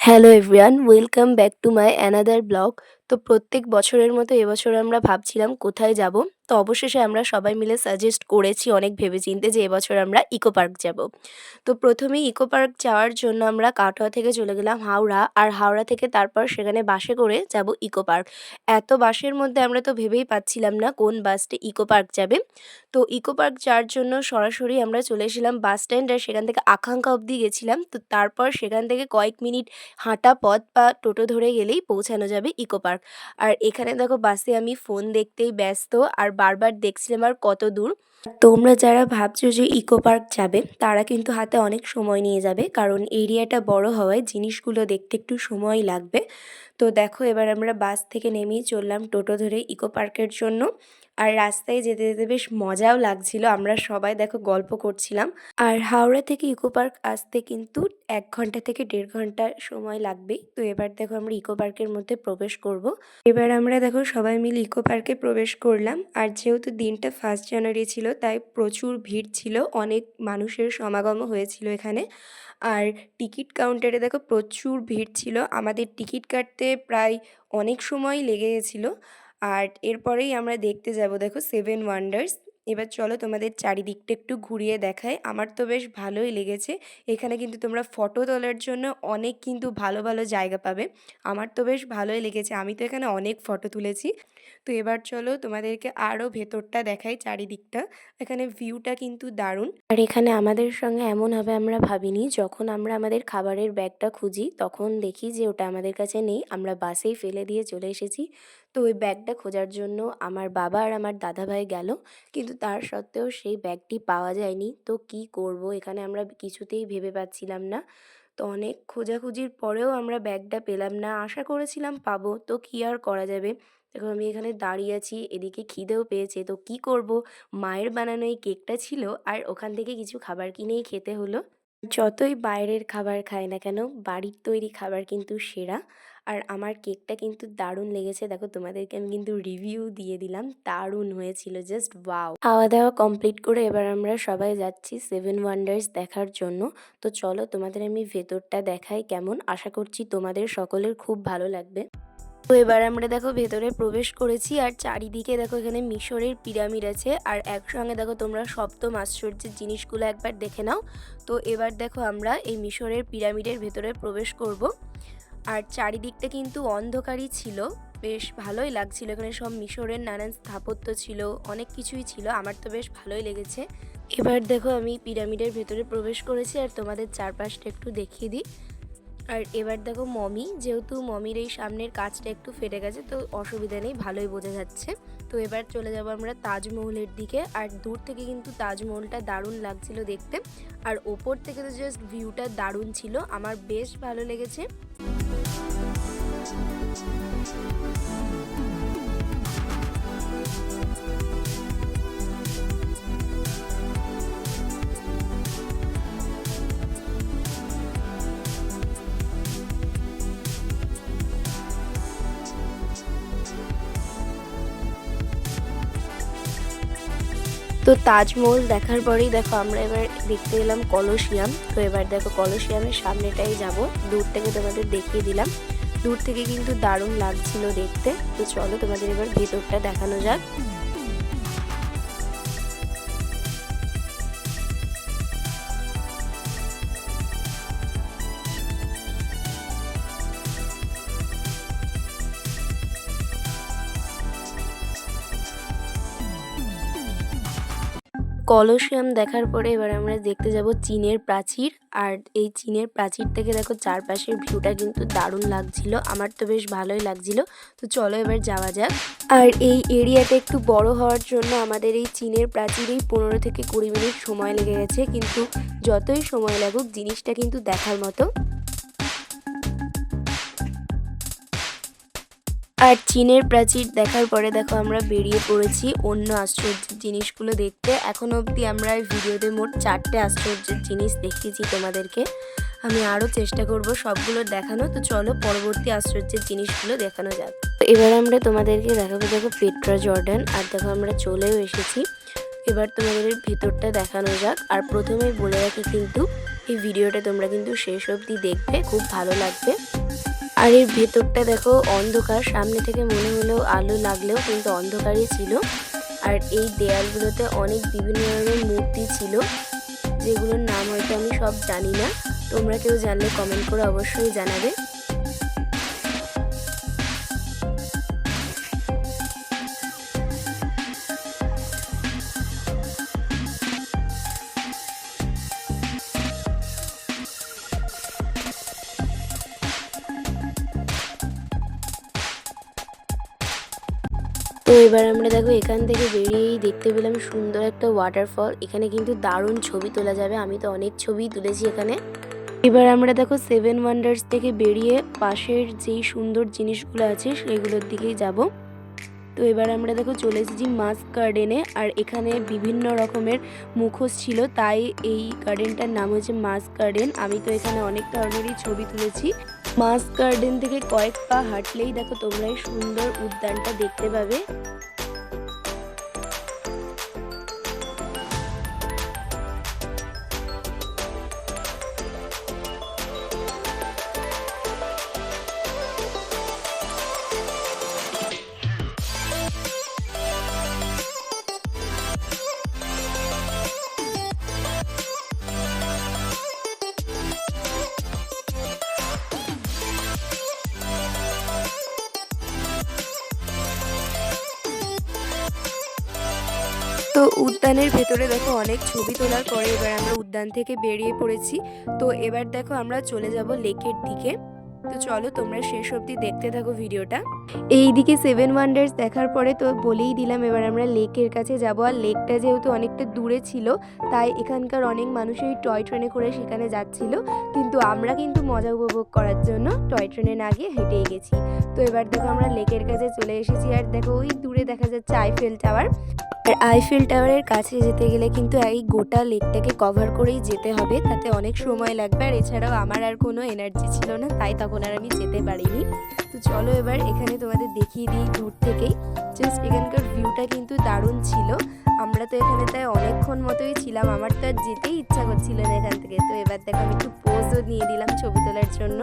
Hello everyone, welcome back to my another blog. তো প্রত্যেক বছরের মতো এবছর আমরা ভাবছিলাম কোথায় যাব। তো অবশেষে আমরা সবাই মিলে সাজেস্ট করেছি অনেক ভেবেচিন্তে যে এবছর আমরা ইকো পার্ক যাব। তো প্রথমেই ইকো পার্ক যাওয়ার জন্য আমরা কাটোয়া থেকে চলে গেলাম হাওড়া, আর হাওড়া থেকে তারপর সেখানে বাসে করে যাব ইকো পার্ক। এত বাসের মধ্যে আমরা তো ভেবেই পাচ্ছিলাম না কোন বাসটি ইকো পার্ক যাবে। তো ইকো পার্ক যাওয়ার জন্য সরাসরি আমরা চলে এসেছিলাম বাস স্ট্যান্ড, আর সেখান থেকে আকাঙ্ক্ষা অবধি গেছিলাম। তো তারপর সেখান থেকে কয়েক মিনিট হাঁটা পথ বা টোটো ধরে গেলেই পৌঁছানো যাবে ইকো পার্ক। আর এখানে দেখো বাসে আমি ফোন দেখতেই ব্যস্ত, আর বারবার দেখছিলাম আর কত দূর। তোমরা যারা ভাবছো যে ইকো পার্ক যাবে তারা কিন্তু হাতে অনেক সময় নিয়ে যাবে, কারণ এরিয়াটা বড় হওয়ায় জিনিসগুলো দেখতে একটু সময় লাগবে। তো দেখো এবার আমরা বাস থেকে নেমেই চললাম টোটো ধরে ইকো পার্কের জন্য। আর রাস্তায় যেতে যেতে বেশ মজাও লাগছিল, আমরা সবাই দেখো গল্প করছিলাম। আর হাওড়া থেকে ইকো পার্ক আসতে কিন্তু 1 ঘন্টা থেকে 1.5 ঘন্টা সময় লাগবেই। তো এবার দেখো আমরা ইকো পার্কের মধ্যে প্রবেশ করব। এবার আমরা দেখো সবাই মিলে ইকো পার্কে প্রবেশ করলাম। আর যেহেতু দিনটা 1 জানুয়ারি ছিল, তাই প্রচুর ভিড় ছিল, অনেক মানুষের সমাগমও হয়েছিল এখানে। আর টিকিট কাউন্টারে দেখো প্রচুর ভিড় ছিল, আমাদের টিকিট কাটতে প্রায় অনেক সময় লেগে গেছিলো। আর এরপরেই আমরা দেখতে যাব দেখো 7 ওয়ান্ডার্স। এবার চলো তোমাদের চারিদিকটা একটু ঘুরিয়ে দেখাই। আমার তো বেশ ভালোই লেগেছে। এখানে কিন্তু তোমরা ফটো তোলার জন্য অনেক কিন্তু ভালো ভালো জায়গা পাবে। আমার তো বেশ ভালোই লেগেছে, আমি তো এখানে অনেক ফটো তুলেছি। তো এবার চলো তোমাদেরকে আরও ভেতরটা দেখাই, চারিদিকটা। এখানে ভিউটা কিন্তু দারুণ। আর এখানে আমাদের সঙ্গে এমন হবে আমরা ভাবিনি। যখন আমরা আমাদের খাবারের ব্যাগটা খুঁজি তখন দেখি যে ওটা আমাদের কাছে নেই, আমরা বাসেই ফেলে দিয়ে চলে এসেছি। তো ওই ব্যাগটা খোঁজার জন্য আমার বাবা আর আমার দাদাভাই গেল, কিন্তু তার সত্ত্বেও সেই ব্যাগটি পাওয়া যায়নি। তো কি করব, এখানে আমরা কিছুতেই ভেবে পাচ্ছিলাম না। তো অনেক খোঁজাখুঁজির পরেও আমরা ব্যাগটা পেলাম না। আশা করেছিলাম পাবো, তো কী আর করা যাবে। দেখো আমি এখানে দাঁড়িয়ে আছি, এদিকে খিদেও পেয়েছে, তো কি করব। মায়ের বানানো এই কেকটা ছিল, আর ওখান থেকে কিছু খাবার কিনেই খেতে হলো। যতই বাইরের খাবার খাই না কেন, বাড়ির তৈরি খাবার কিন্তু সেরা। আর আমার কেকটা কিন্তু দারুণ লেগেছে, দেখো তোমাদেরকে আমি কিন্তু রিভিউ দিয়ে দিলাম, দারুণ হয়েছিল, জাস্ট ওয়াও। খাওয়া দাওয়া কমপ্লিট করে এবার আমরা সবাই যাচ্ছি 7 ওয়ান্ডার্স দেখার জন্য। তো চলো তোমাদের আমি ভেতরটা দেখাই কেমন, আশা করছি তোমাদের সকলের খুব ভালো লাগবে। তো এবার আমরা দেখো ভেতরে প্রবেশ করেছি, আর চারিদিকে দেখো এখানে মিশরের পিরামিড আছে, আর একসঙ্গে দেখো তোমরা সপ্তম আশ্চর্যের জিনিসগুলো একবার দেখে নাও। তো এবার দেখো আমরা এই মিশরের পিরামিডের ভেতরে প্রবেশ করব। আর চারিদিকটা কিন্তু অন্ধকারই ছিল, বেশ ভালোই লাগছিল। এখানে সব মিশরের নানান স্থাপত্য ছিল, অনেক কিছুই ছিল, আমার তো বেশ ভালোই লেগেছে। এবার দেখো আমি পিরামিডের ভেতরে প্রবেশ করেছি, আর তোমাদের চারপাশটা একটু দেখিয়ে দিই। আর এবার দেখো মমি, যেহেতু মমির এই সামনের কাঁচটা একটু ফেটে গেছে, তো অসুবিধা নেই, ভালোই বোঝা যাচ্ছে। তো এবার চলে যাব আমরা তাজমহলের দিকে। আর দূর থেকে কিন্তু তাজমহলটা দারুণ লাগছিল দেখতে, আর ওপর থেকে তো জাস্ট ভিউটা দারুণ ছিল, আমার বেশ ভালো লেগেছে। তো তাজমহল দেখার পরেই দেখো আমরা এবার দেখতে এলাম কলোসিয়াম। তো এবার দেখো কলোসিয়ামের সামনেটাই যাব, দূর থেকে তোমাদের দেখিয়ে দিলাম। দূর থেকে কিন্তু দারুণ লাগছিল দেখতে। তো চলো তোমাদের এবার ভেতরটা দেখানো যাক। কলোসিয়াম দেখার পরে এবার আমরা দেখতে যাব চীনের প্রাচীর। আর এই চীনের প্রাচীর থেকে দেখো চারপাশের ভিউটা কিন্তু দারুণ লাগছিল, আমার তো বেশ ভালোই লাগছিল। তো চলো এবার যাওয়া যাক। আর এই এরিয়াটা একটু বড় হওয়ার জন্য আমাদের এই চীনের প্রাচীরেই 15 থেকে 20 মিনিট সময় লেগে গেছে, কিন্তু যতই সময় লাগুক জিনিসটা কিন্তু দেখার মতো। আর চীনের প্রাচীর দেখার পরে দেখো আমরা বেরিয়ে পড়েছি অন্য আশ্চর্যের জিনিসগুলো দেখতে। এখনো অবধি আমরা এই ভিডিওতে মোট 4টে আশ্চর্যের জিনিস দেখিয়েছি তোমাদেরকে, আমি আরও চেষ্টা করব সবগুলো দেখানো। তো চলো পরবর্তী আশ্চর্যের জিনিসগুলো দেখানো যাক। এবার আমরা তোমাদেরকে দেখাবো দেখো পেট্রা জর্ডান। আর দেখো আমরা চলেও এসেছি, এবার তোমাদের ভেতরটা দেখানো যাক। আর প্রথমেই বলে রাখি কিন্তু এই ভিডিওটা তোমরা কিন্তু শেষ অবধি দেখবে, খুব ভালো লাগবে। আর এর ভেতরটা দেখো অন্ধকার, সামনে থেকে মনে হলেও আলো লাগলেও কিন্তু অন্ধকারই ছিল। আর এই দেয়ালগুলোতে অনেক বিভিন্ন ধরনের মূর্তি ছিল, যেগুলোর নাম হয়তো আমি সব জানি না। তোমরা কেউ জানলে কমেন্ট করে অবশ্যই জানাবে। তো এবার আমরা দেখো এখান থেকে বেরিয়েই দেখতে পেলাম সুন্দর একটা ওয়াটারফল। এখানে কিন্তু দারুণ ছবি তোলা যাবে, আমি তো অনেক ছবি তুলেছি এখানে। এবার আমরা দেখো সেভেন ওয়ান্ডার্স থেকে বেরিয়ে পাশের যেই সুন্দর জিনিসগুলো আছে সেগুলোর দিকেই যাব। তো এবার আমরা দেখো চলে এসেছি মাস্ক গার্ডেনে। আর এখানে বিভিন্ন রকমের মুখোশ ছিল, তাই এই গার্ডেনটার নাম হচ্ছে মাস্ক গার্ডেন। আমি তো এখানে অনেক ধরনেরই ছবি তুলেছি। মাস্ক গার্ডেন থেকে কয়েক পা হাঁটলেই দেখো তোমরা এই সুন্দর উদ্যানটা দেখতে পাবে। তো উদ্যানের ভেতরে দেখো অনেক ছবি তোলার পরে এবার আমরা উদ্যান থেকে বেরিয়ে পড়েছি। তো এবার দেখো আমরা চলে যাব লেকের দিকে। তো চলো তোমরা শেষ অবধি দেখতে থাকো ভিডিওটা। এইদিকে সেভেন ওয়ান্ডার্স দেখার পরে তো বলেই দিলাম এবার আমরা লেকের কাছে যাব। আর লেকটা যেহেতু অনেকটা দূরে ছিল, তাই এখানকার অনেক মানুষই টয় ট্রেনে করে সেখানে যাচ্ছিল, কিন্তু আমরা কিন্তু মজা উপভোগ করার জন্য টয় ট্রেনে না গিয়ে হেঁটেই গেছি। তো এবার দেখো আমরা লেকের কাছে চলে এসেছি। আর দেখো ওই দূরে দেখা যাচ্ছে আইফেল টাওয়ার। আর আইফেল টাওয়ারের কাছে যেতে গেলে কিন্তু এই গোটা লেকটাকে কভার করেই যেতে হবে, তাতে অনেক সময় লাগবে। আর এছাড়াও আমার আর কোনো এনার্জি ছিল না, তাই তখন আর আমি যেতে পারিনি। তো চলো এবার এখানে তোমাদের দেখিয়ে দিই দূর থেকেই। জাস্ট এখানকার ভিউটা কিন্তু দারুণ ছিল। আমরা তো এখানে তাই অনেকক্ষণ মতোই ছিলাম, আমার তো আর যেতেই ইচ্ছা করছিল না এখান থেকে। তো এবার দেখো আমি একটু পোজও নিয়ে দিলাম ছবি তোলার জন্য।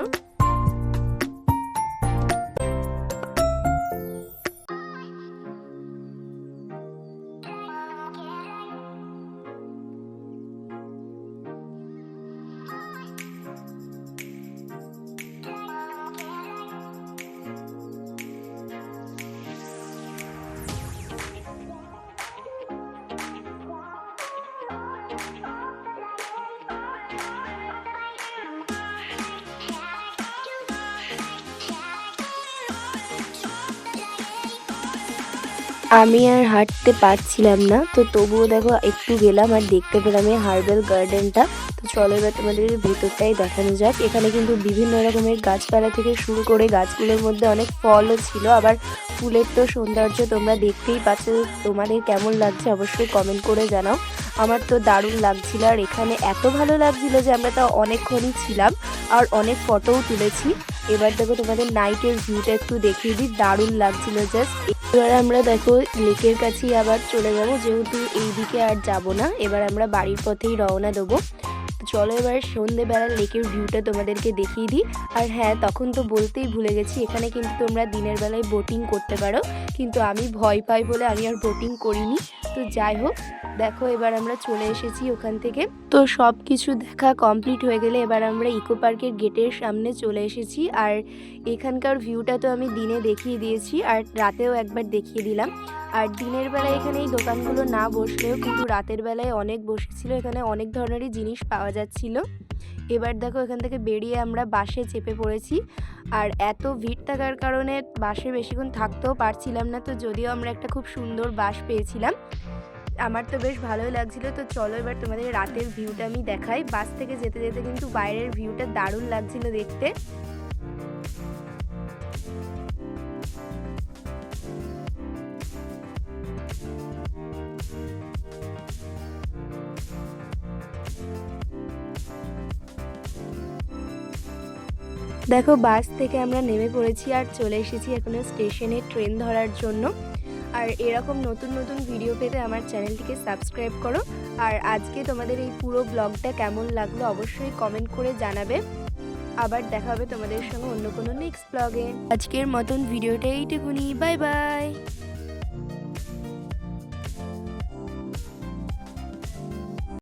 আমি আর হাঁটতে পারছিলাম না, তো তবুও দেখো একটু গেলাম আর দেখতে পেলাম এই হার্বাল গার্ডেনটা। তো চলো এবার তোমাদের ভেতরটাই দেখানো যাক। এখানে কিন্তু বিভিন্ন রকমের গাছপালা থেকে শুরু করে গাছগুলোর মধ্যে অনেক ফলও ছিল, আবার ফুলের তো সৌন্দর্য তোমরা দেখতেই পাচ্ছ। তোমাদের কেমন লাগছে অবশ্যই কমেন্ট করে জানাও। আমার তো দারুণ লাগছিল, আর এখানে এত ভালো লাগছিল যে আমরা তো অনেকক্ষণই ছিলাম আর অনেক ফটোও তুলেছি। এবার দেখো তোমাদের নাইটের ভিউটা একটু দেখিয়ে দিই, দারুণ লাগছিল জাস্ট। এবার আমরা দেখো লেকের কাছেই আবার চলে যাব, যেহেতু এই দিকে আর যাব না, এবার আমরা বাড়ির পথেই রওনা দেবো। চলো এবার সন্ধেবেলার লেকের ভিউটা তোমাদেরকে দেখিয়ে দিই। আর হ্যাঁ, তখন তো বলতেই ভুলে গেছি, এখানে কিন্তু তোমরা দিনের বেলায় বোটিং করতে পারো, কিন্তু আমি ভয় পাই বলে আমি আর বোটিং করিনি। তো যাই হোক, দেখো এবার আমরা চলে এসেছি ওখান থেকে। তো সব কিছু দেখা কমপ্লিট হয়ে গেলে এবার আমরা ইকো পার্কের গেটের সামনে চলে এসেছি। আর এখানকার ভিউটা তো আমি দিনে দেখিয়ে দিয়েছি, আর রাতেও একবার দেখিয়ে দিলাম। আর দিনের বেলায় এখানে এই দোকানগুলো না বসলেও কিন্তু রাতের বেলায় অনেক বসেছিল, এখানে অনেক ধরনেরই জিনিস পাওয়া যাচ্ছিল। এবার দেখো এখান থেকে বেরিয়ে আমরা বাসে চেপে পড়েছি। আর এত ভিড় থাকার কারণে বাসে বেশিক্ষণ থাকতেও পারছিলাম না, তো যদিও আমরা একটা খুব সুন্দর বাস পেয়েছিলাম, আমার তো বেশ ভালোই লাগছিল। তো চলো এবার তোমাদের রাতের ভিউটা আমি দেখাই। বাস থেকে যেতে যেতে কিন্তু বাইরের ভিউটা দারুণ লাগছিল দেখতে। দেখো বাস থেকে আমরা নেমে পড়েছি আর চলে এসেছি এখনো স্টেশনে ট্রেন ধরার জন্য। আর এরকম নতুন নতুন ভিডিও পেতে আমার চ্যানেলটিকে সাবস্ক্রাইব করো আর আজকে তোমাদের এই পুরো ব্লগটা কেমন লাগলো অবশ্যই কমেন্ট করে জানাবে। আবার দেখা হবে তোমাদের সঙ্গে অন্য কোনো নেক্সট ব্লগে। আজকের মতন ভিডিওটা এইটুকুনি। Bye bye.